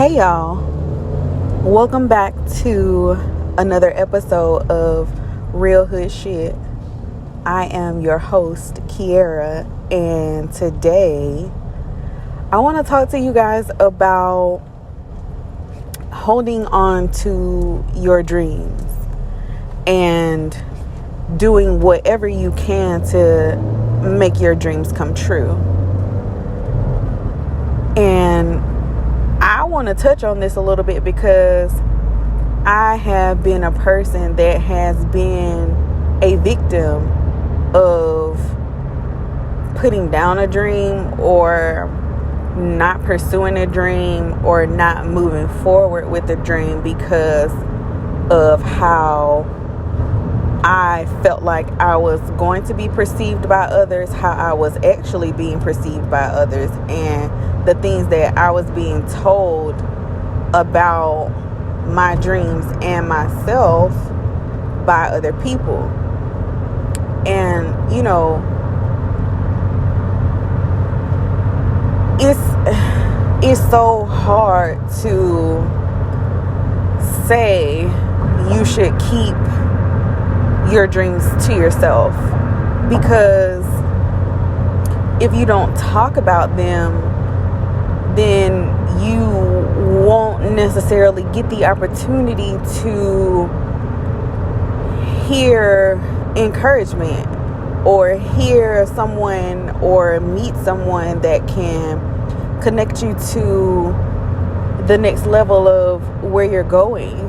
Hey y'all, welcome back to another episode of Real Hood Shit. I am your host, Kiera, and today I want to talk to you guys about holding on to your dreams and doing whatever you can to make your dreams come true. And I want to touch on this a little bit because I have been a person that has been a victim of putting down a dream or not pursuing a dream or not moving forward with a dream because of how I felt like I was going to be perceived by others, how I was actually being perceived by others, and the things that I was being told about my dreams and myself by other people. And it's so hard to say you should keep your dreams to yourself, because if you don't talk about them, then you won't necessarily get the opportunity to hear encouragement or hear someone or meet someone that can connect you to the next level of where you're going.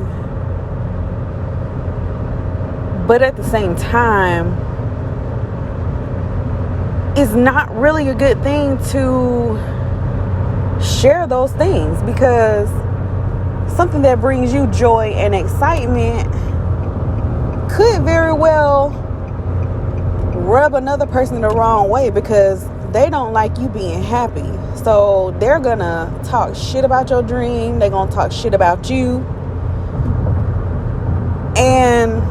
But at the same time, it's not really a good thing to share those things, because something that brings you joy and excitement could very well rub another person the wrong way because they don't like you being happy. So they're gonna talk shit about your dream. They're gonna talk shit about you. And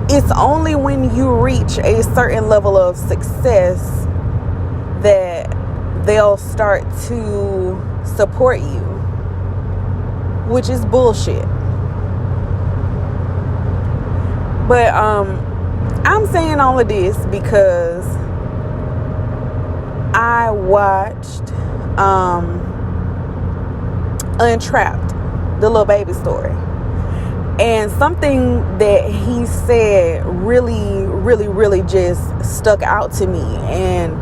it's only when you reach a certain level of success that they'll start to support you, which is bullshit. But I'm saying all of this because I watched Untrapped, the Lil Baby story. And something that he said really just stuck out to me. And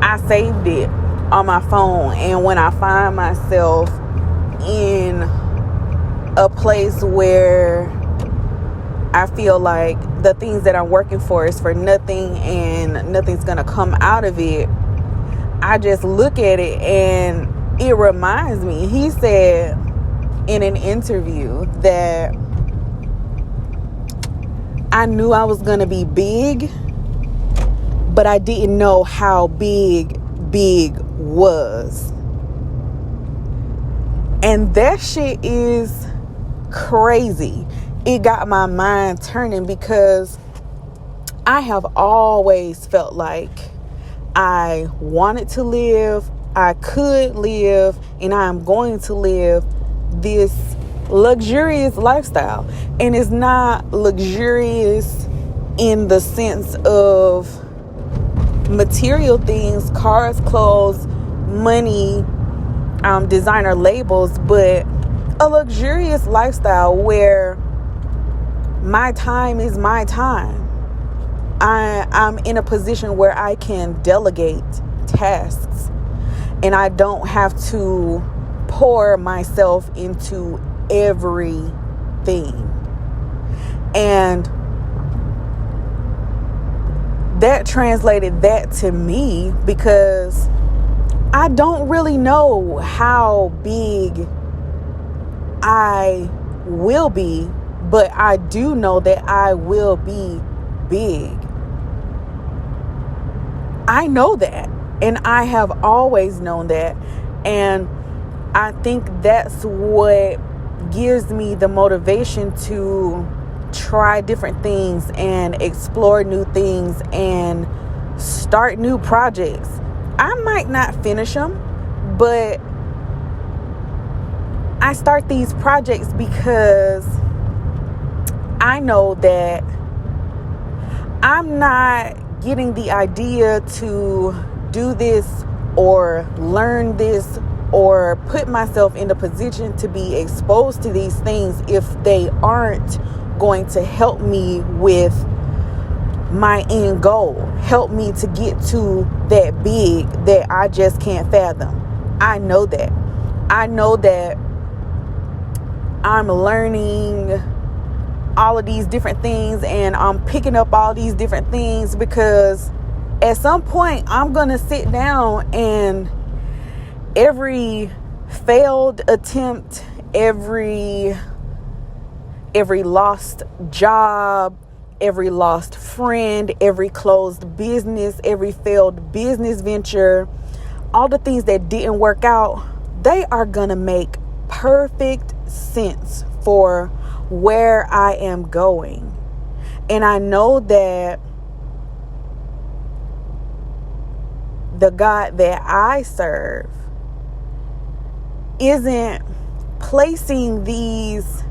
I saved it on my phone. And when I find myself in a place where I feel like the things that I'm working for is for nothing and nothing's going to come out of it, I just look at it and it reminds me. He said in an interview that I knew I was going to be big, but I didn't know how big was. And that shit is crazy. It got my mind turning because I have always felt like I wanted to live, I could live, and I'm going to live this luxurious lifestyle. And it's not luxurious in the sense of material things, cars, clothes, money, designer labels, but a luxurious lifestyle where my time is my time. I'm in a position where I can delegate tasks and I don't have to pour myself into everything. And that translated that to me because I don't really know how big I will be, but I do know that I will be big. I know that, and I have always known that, and I think that's what gives me the motivation to try different things and explore new things and start new projects. I might not finish them, but I start these projects because I know that I'm not getting the idea to do this or learn this or put myself in a position to be exposed to these things if they aren't going to help me with my end goal, help me to get to that big that I just can't fathom. I know that I'm learning all of these different things, and I'm picking up all these different things because at some point I'm gonna sit down, and every failed attempt, every lost job, every lost friend, every closed business, every failed business venture, all the things that didn't work out, they are gonna make perfect sense for where I am going. And I know that the God that I serve isn't placing these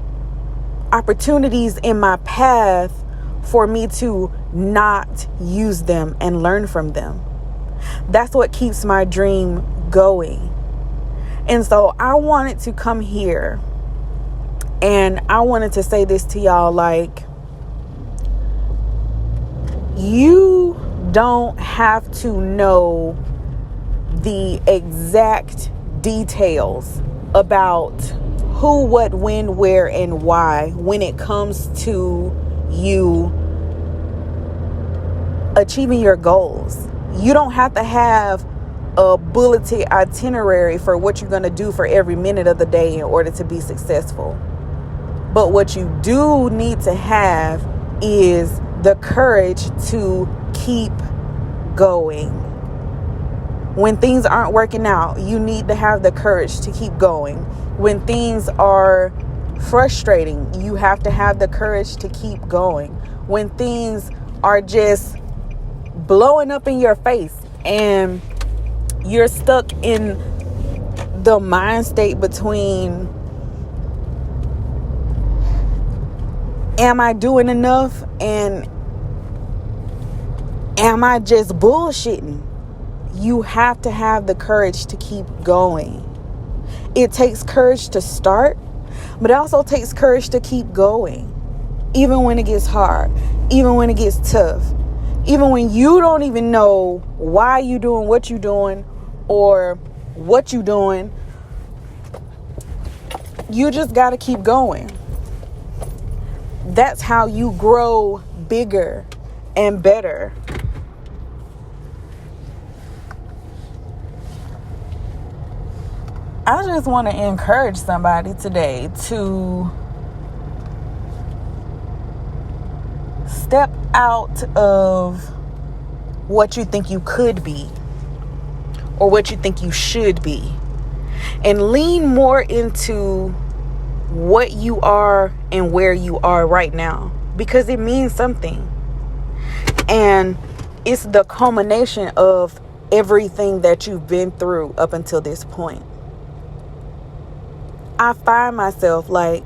opportunities in my path for me to not use them and learn from them. That's what keeps my dream going. And so I wanted to come here and I wanted to say this to y'all, like, you don't have to know the exact details about who, what, when, where, and why when it comes to you achieving your goals. You don't have to have a bulleted itinerary for what you're going to do for every minute of the day in order to be successful. But what you do need to have is the courage to keep going. When things aren't working out, you need to have the courage to keep going. When things are frustrating, you have to have the courage to keep going. When things are just blowing up in your face and you're stuck in the mind state between, am I doing enough and am I just bullshitting? You have to have the courage to keep going. It takes courage to start, but it also takes courage to keep going. Even when it gets hard, even when it gets tough, even when you don't even know why you're doing what you're doing or what you're doing, you just got to keep going. That's how you grow bigger and better. I just want to encourage somebody today to step out of what you think you could be or what you think you should be and lean more into what you are and where you are right now, because it means something. And it's the culmination of everything that you've been through up until this point. I find myself like,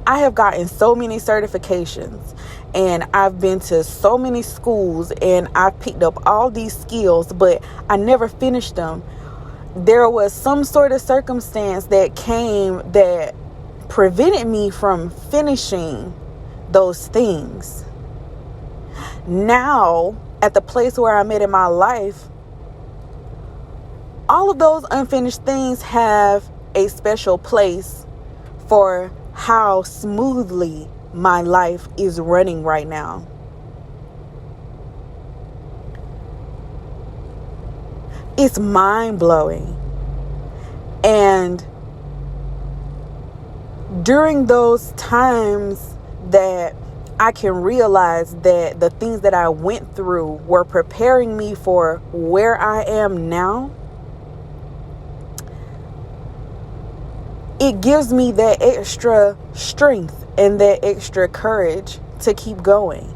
I have gotten so many certifications and I've been to so many schools and I've picked up all these skills, but I never finished them. There was some sort of circumstance that came that prevented me from finishing those things. Now, at the place where I'm at in my life, all of those unfinished things have a special place for how smoothly my life is running right now. It's mind-blowing. And during those times that I can realize that the things that I went through were preparing me for where I am now, it gives me that extra strength and that extra courage to keep going.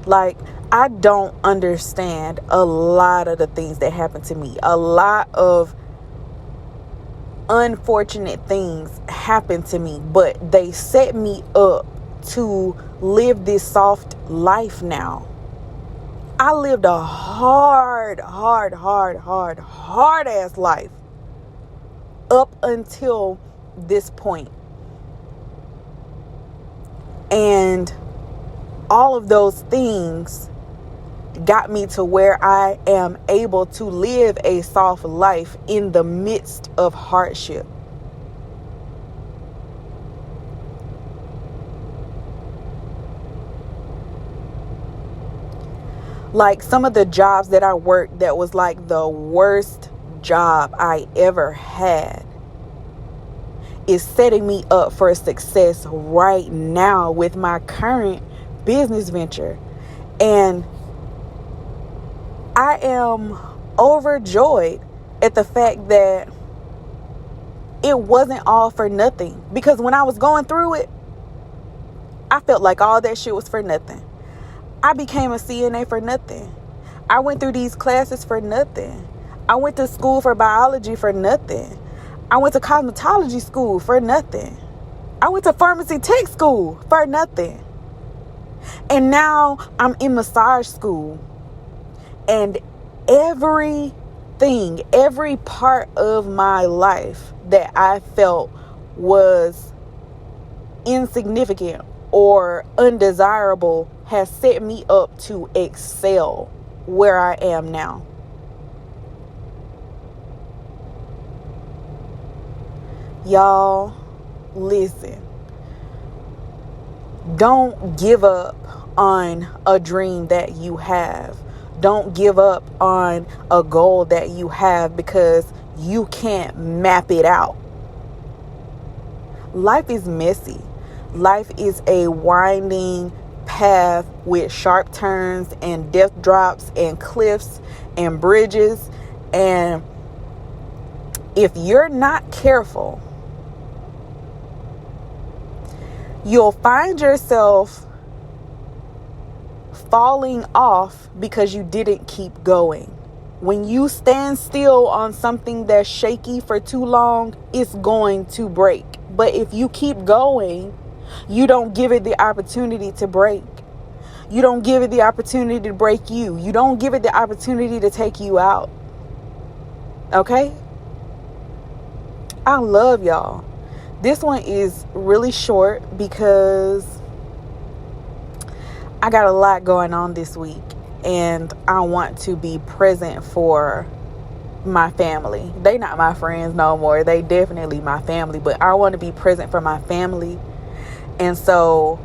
Like, I don't understand a lot of the things that happen to me. A lot of unfortunate things happen to me, but they set me up to live this soft life now. I lived a hard ass life up until this point. And all of those things got me to where I am able to live a soft life in the midst of hardship. Like some of the jobs that I worked that was like the worst job I ever had is setting me up for success right now with my current business venture. And I am overjoyed at the fact that it wasn't all for nothing. Because when I was going through it, I felt like all that shit was for nothing. I became a CNA for nothing. I went through these classes for nothing. I went to school for biology for nothing. I went to cosmetology school for nothing. I went to pharmacy tech school for nothing. And now I'm in massage school. And every part of my life that I felt was insignificant or undesirable has set me up to excel where I am now. Y'all, listen. Don't give up on a dream that you have. Don't give up on a goal that you have because you can't map it out. Life is messy. Life is a winding path with sharp turns and death drops and cliffs and bridges. And if you're not careful, you'll find yourself falling off because you didn't keep going. When you stand still on something that's shaky for too long, it's going to break. But if you keep going, you don't give it the opportunity to break. You don't give it the opportunity to break you. You don't give it the opportunity to take you out. Okay? I love y'all. This one is really short because I got a lot going on this week and I want to be present for my family. They not my friends no more. They definitely my family, but I want to be present for my family. And so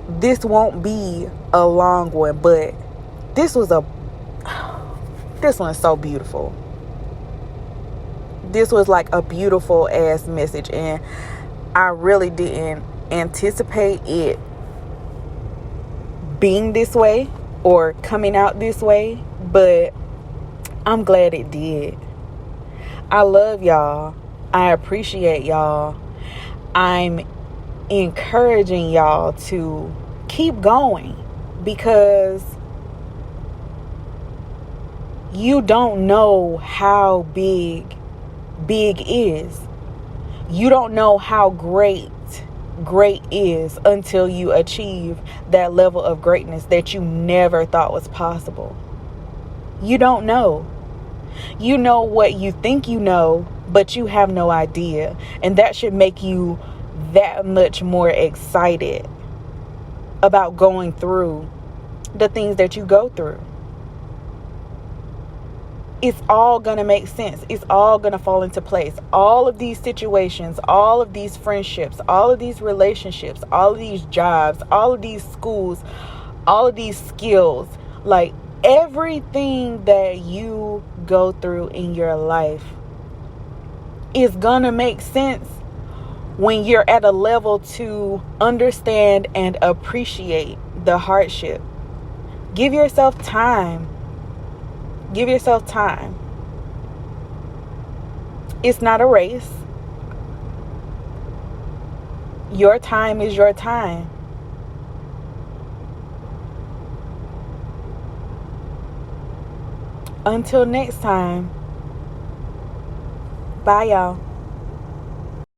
this won't be a long one, but this one is so beautiful. This was like a beautiful ass message, and I really didn't anticipate it being this way or coming out this way, but I'm glad it did. I love y'all. I appreciate y'all. I'm encouraging y'all to keep going because you don't know how big is. You don't know how great is until you achieve that level of greatness that you never thought was possible. You don't know. You know what you think you know, but you have no idea. And that should make you that much more excited about going through the things that you go through. It's all going to make sense. It's all going to fall into place. All of these situations, all of these friendships, all of these relationships, all of these jobs, all of these schools, all of these skills, like everything that you go through in your life is going to make sense when you're at a level to understand and appreciate the hardship. Give yourself time. Give yourself time. It's not a race. Your time is your time. Until next time. Bye, y'all.